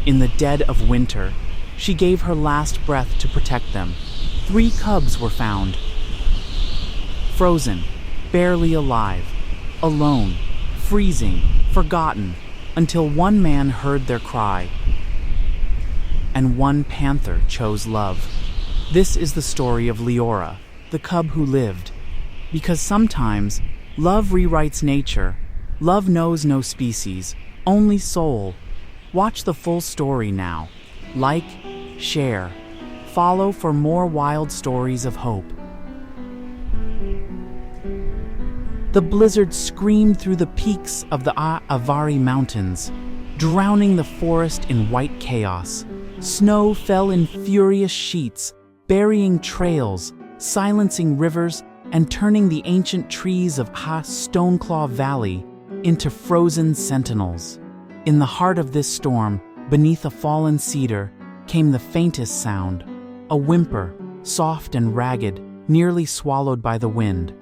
In the dead of winter, she gave her last breath to protect them. 3 cubs were found, frozen, barely alive, alone, freezing, forgotten, until one man heard their cry, and one panther chose love. This is the story of Liora, the cub who lived. Because sometimes, love rewrites nature. Love knows no species, only soul. Watch the full story now. Like, share, follow for more wild stories of hope. The blizzard screamed through the peaks of the Avari Mountains, drowning the forest in white chaos. Snow fell in furious sheets, burying trails, silencing rivers, and turning the ancient trees of Stoneclaw Valley into frozen sentinels. In the heart of this storm, beneath a fallen cedar, came the faintest sound, a whimper, soft and ragged, nearly swallowed by the wind.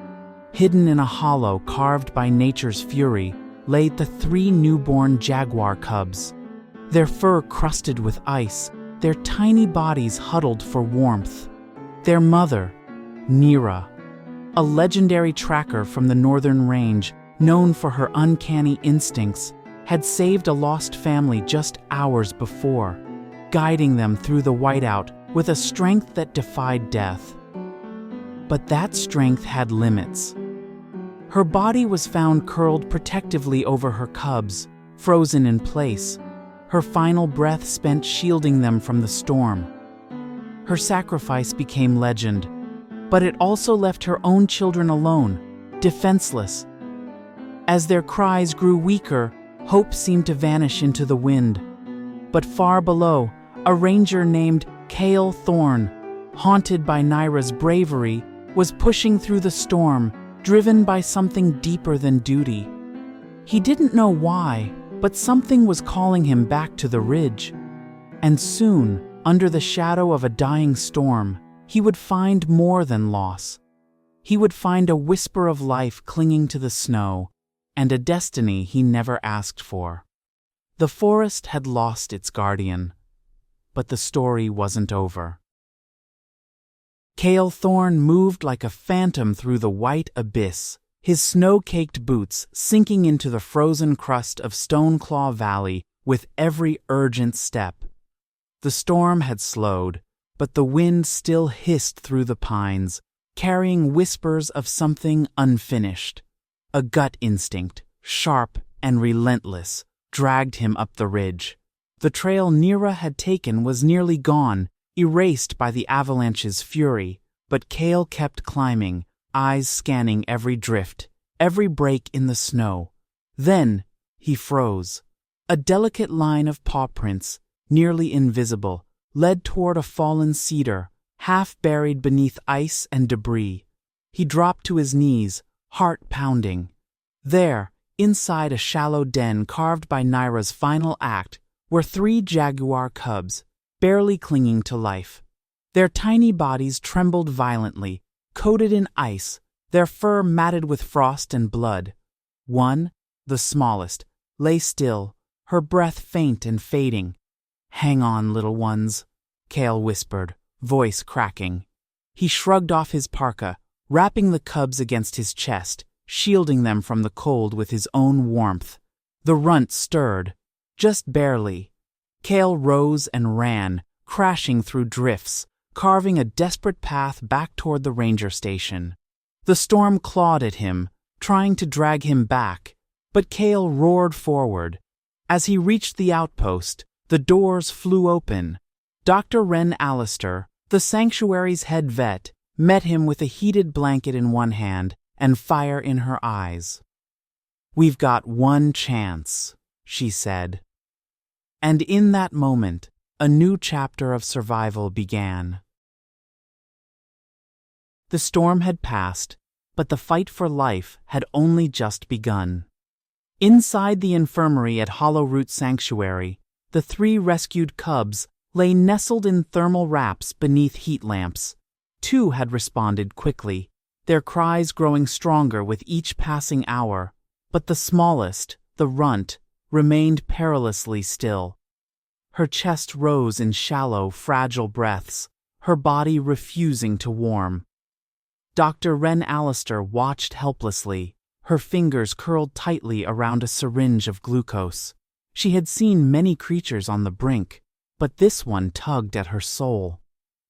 Hidden in a hollow carved by nature's fury lay the 3 newborn jaguar cubs. Their fur crusted with ice, their tiny bodies huddled for warmth. Their mother, Nyra, a legendary tracker from the northern range, known for her uncanny instincts, had saved a lost family just hours before, guiding them through the whiteout with a strength that defied death. But that strength had limits. Her body was found curled protectively over her cubs, frozen in place, her final breath spent shielding them from the storm. Her sacrifice became legend, but it also left her own children alone, defenseless. As their cries grew weaker, hope seemed to vanish into the wind. But far below, a ranger named Kael Thorne, haunted by Nyra's bravery, was pushing through the storm, driven by something deeper than duty. He didn't know why, but something was calling him back to the ridge. And soon, under the shadow of a dying storm, he would find more than loss. He would find a whisper of life clinging to the snow, and a destiny he never asked for. The forest had lost its guardian, but the story wasn't over. Kael Thorne moved like a phantom through the white abyss, his snow-caked boots sinking into the frozen crust of Stoneclaw Valley with every urgent step. The storm had slowed, but the wind still hissed through the pines, carrying whispers of something unfinished. A gut instinct, sharp and relentless, dragged him up the ridge. The trail Nyra had taken was nearly gone, erased by the avalanche's fury, but Kael kept climbing, eyes scanning every drift, every break in the snow. Then he froze. A delicate line of paw prints, nearly invisible, led toward a fallen cedar, half buried beneath ice and debris. He dropped to his knees, heart pounding. There, inside a shallow den carved by Nyra's final act, were 3 jaguar cubs, barely clinging to life. Their tiny bodies trembled violently, coated in ice, their fur matted with frost and blood. One, the smallest, lay still, her breath faint and fading. "Hang on, little ones," Kael whispered, voice cracking. He shrugged off his parka, wrapping the cubs against his chest, shielding them from the cold with his own warmth. The runt stirred, just barely. Kael rose and ran, crashing through drifts, carving a desperate path back toward the ranger station. The storm clawed at him, trying to drag him back, but Kael roared forward. As he reached the outpost, the doors flew open. Dr. Wren Allister, the sanctuary's head vet, met him with a heated blanket in one hand and fire in her eyes. "We've got one chance," she said. And in that moment, a new chapter of survival began. The storm had passed, but the fight for life had only just begun. Inside the infirmary at Hollowroot Sanctuary, the 3 rescued cubs lay nestled in thermal wraps beneath heat lamps. 2 had responded quickly, their cries growing stronger with each passing hour, but the smallest, the runt, remained perilously still. Her chest rose in shallow, fragile breaths, her body refusing to warm. Dr. Wren Allister watched helplessly, her fingers curled tightly around a syringe of glucose. She had seen many creatures on the brink, but this one tugged at her soul.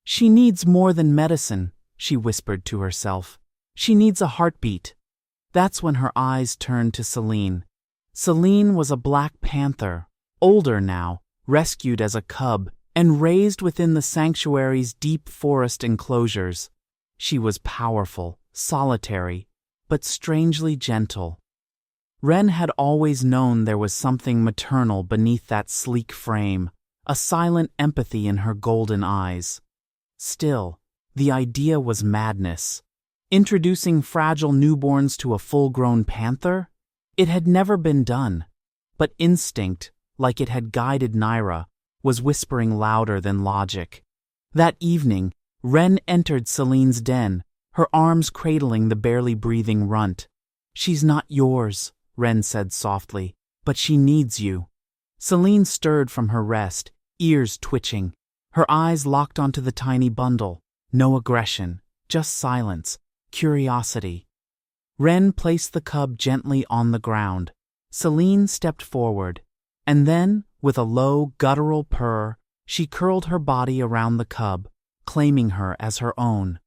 "She needs more than medicine," she whispered to herself. "She needs a heartbeat." That's when her eyes turned to Selene. Selene was a black panther, older now, rescued as a cub, and raised within the sanctuary's deep forest enclosures. She was powerful, solitary, but strangely gentle. Wren had always known there was something maternal beneath that sleek frame, a silent empathy in her golden eyes. Still, the idea was madness. Introducing fragile newborns to a full-grown panther? It had never been done, but instinct, like it had guided Nyra, was whispering louder than logic. That evening, Wren entered Selene's den, her arms cradling the barely breathing runt. "She's not yours," Wren said softly, "but she needs you." Selene stirred from her rest, ears twitching. Her eyes locked onto the tiny bundle. No aggression, just silence, curiosity. Wren placed the cub gently on the ground. Selene stepped forward, and then, with a low, guttural purr, she curled her body around the cub, claiming her as her own.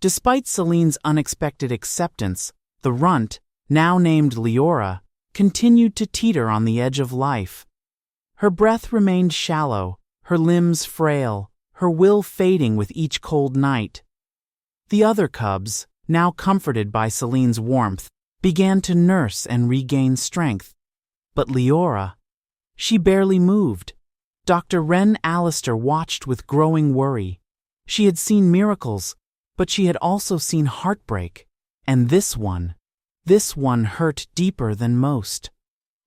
Despite Selene's unexpected acceptance, the runt, now named Liora, continued to teeter on the edge of life. Her breath remained shallow, her limbs frail, her will fading with each cold night. The other cubs, now comforted by Selene's warmth, began to nurse and regain strength. But Liora, she barely moved. Dr. Wren Allister watched with growing worry. She had seen miracles, but she had also seen heartbreak. And this one hurt deeper than most.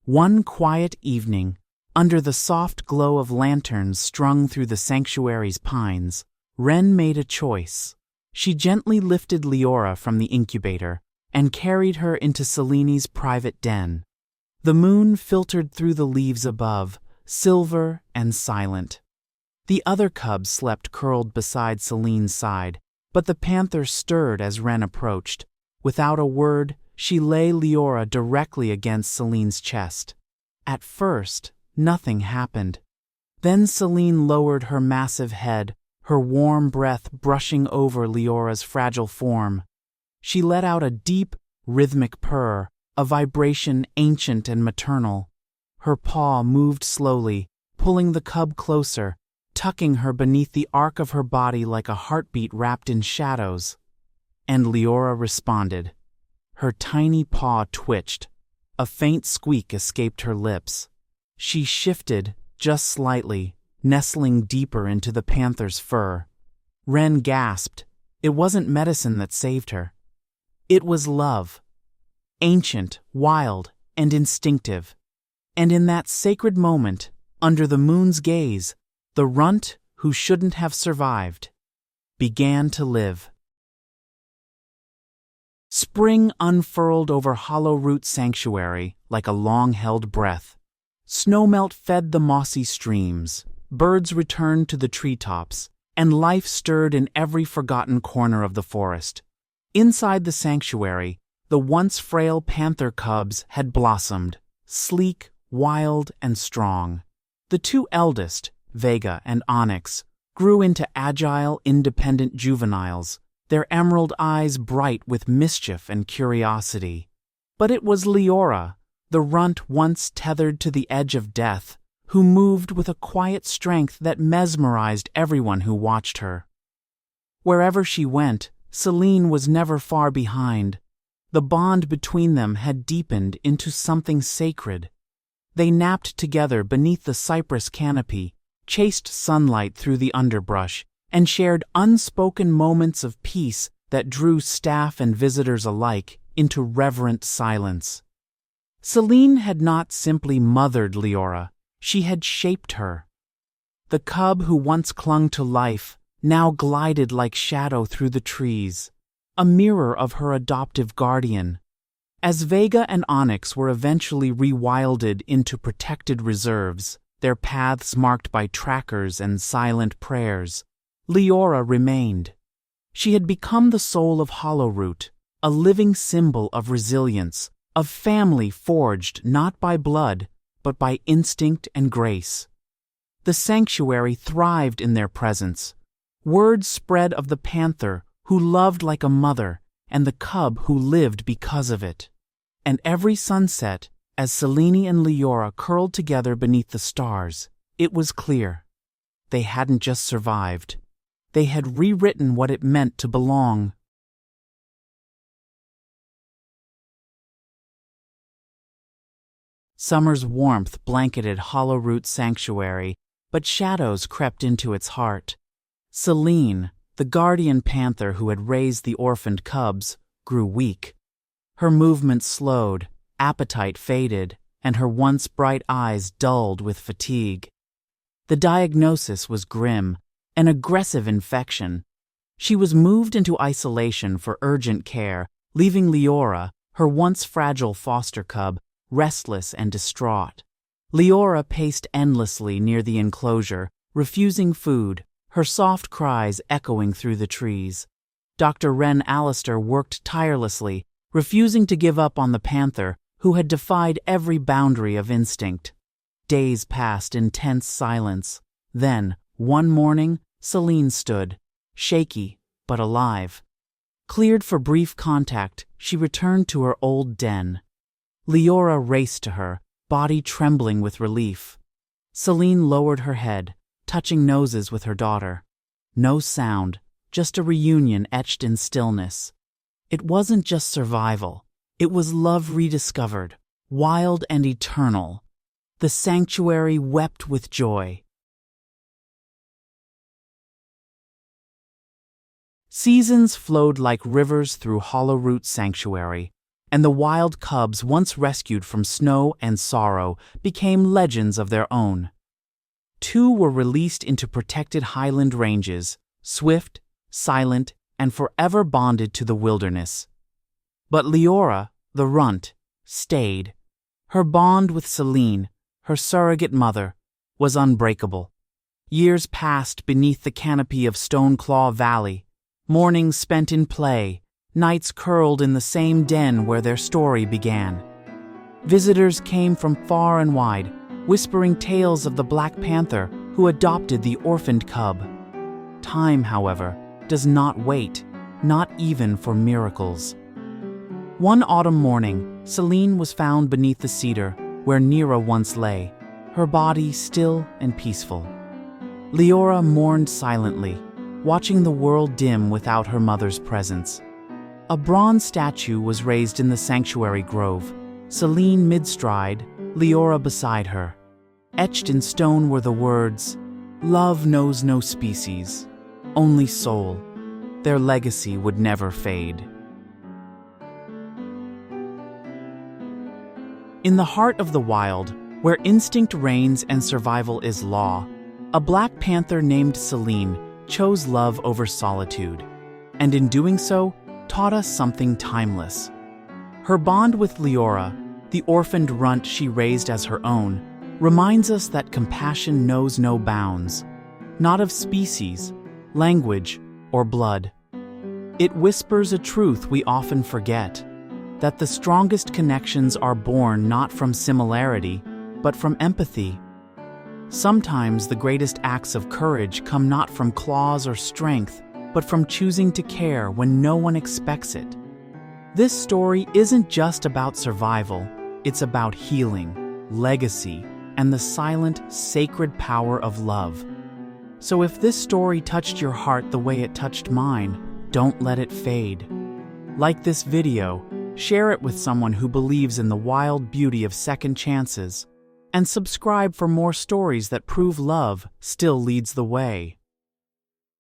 One quiet evening, under the soft glow of lanterns strung through the sanctuary's pines, Wren made a choice. She gently lifted Liora from the incubator and carried her into Selene's private den. The moon filtered through the leaves above, silver and silent. The other cubs slept curled beside Selene's side, but the panther stirred as Wren approached. Without a word, she lay Liora directly against Selene's chest. At first, nothing happened. Then Selene lowered her massive head, her warm breath brushing over Liora's fragile form. She let out a deep, rhythmic purr, a vibration ancient and maternal. Her paw moved slowly, pulling the cub closer, tucking her beneath the arc of her body like a heartbeat wrapped in shadows. And Liora responded. Her tiny paw twitched. A faint squeak escaped her lips. She shifted, just slightly, nestling deeper into the panther's fur. Wren gasped. It wasn't medicine that saved her. It was love. Ancient, wild, and instinctive. And in that sacred moment, under the moon's gaze, the runt, who shouldn't have survived, began to live. Spring unfurled over Hollowroot Sanctuary like a long-held breath. Snowmelt fed the mossy streams, birds returned to the treetops, and life stirred in every forgotten corner of the forest. Inside the sanctuary, the once frail panther cubs had blossomed, sleek, wild, and strong. The two eldest, Vega and Onyx, grew into agile, independent juveniles, their emerald eyes bright with mischief and curiosity. But it was Liora, the runt once tethered to the edge of death, who moved with a quiet strength that mesmerized everyone who watched her. Wherever she went, Selene was never far behind. The bond between them had deepened into something sacred. They napped together beneath the cypress canopy, chased sunlight through the underbrush, and shared unspoken moments of peace that drew staff and visitors alike into reverent silence. Selene had not simply mothered Liora, she had shaped her. The cub who once clung to life now glided like shadow through the trees, a mirror of her adoptive guardian. As Vega and Onyx were eventually rewilded into protected reserves, their paths marked by trackers and silent prayers, Liora remained. She had become the soul of Hollowroot, a living symbol of resilience, of family forged not by blood, but by instinct and grace. The sanctuary thrived in their presence. Word spread of the Panther, who loved like a mother, and the cub who lived because of it. And every sunset, as Selene and Liora curled together beneath the stars, it was clear. They hadn't just survived. They had rewritten what it meant to belong. Summer's warmth blanketed Hollowroot Sanctuary, but shadows crept into its heart. Selene, the guardian panther who had raised the orphaned cubs, grew weak. Her movements slowed, appetite faded, and her once bright eyes dulled with fatigue. The diagnosis was grim, an aggressive infection. She was moved into isolation for urgent care, leaving Liora, her once fragile foster cub, restless and distraught. Liora paced endlessly near the enclosure, refusing food, her soft cries echoing through the trees. Dr. Wren Allister worked tirelessly, refusing to give up on the panther, who had defied every boundary of instinct. Days passed in tense silence. Then, one morning, Selene stood, shaky but alive. Cleared for brief contact, she returned to her old den. Liora raced to her, body trembling with relief. Selene lowered her head, touching noses with her daughter. No sound, just a reunion etched in stillness. It wasn't just survival. It was love rediscovered, wild and eternal. The sanctuary wept with joy. Seasons flowed like rivers through Hollowroot Sanctuary, and the wild cubs once rescued from snow and sorrow became legends of their own. 2 were released into protected highland ranges, swift, silent, and forever bonded to the wilderness. But Liora, the runt, stayed. Her bond with Selene, her surrogate mother, was unbreakable. Years passed beneath the canopy of Stoneclaw Valley, mornings spent in play, nights curled in the same den where their story began. Visitors came from far and wide, whispering tales of the Black Panther who adopted the orphaned cub. Time, however, does not wait, not even for miracles. One autumn morning, Selene was found beneath the cedar where Nyra once lay, her body still and peaceful. Liora mourned silently, watching the world dim without her mother's presence. A bronze statue was raised in the sanctuary grove, Selene mid-stride, Liora beside her. Etched in stone were the words, "Love knows no species, only soul." Their legacy would never fade. In the heart of the wild, where instinct reigns and survival is law, a Black Panther named Selene chose love over solitude, and in doing so, taught us something timeless. Her bond with Liora, the orphaned runt she raised as her own, reminds us that compassion knows no bounds, not of species, language, or blood. It whispers a truth we often forget, that the strongest connections are born not from similarity, but from empathy. Sometimes the greatest acts of courage come not from claws or strength, but from choosing to care when no one expects it. This story isn't just about survival, it's about healing, legacy, and the silent, sacred power of love. So if this story touched your heart the way it touched mine, don't let it fade. Like this video, share it with someone who believes in the wild beauty of second chances, and subscribe for more stories that prove love still leads the way.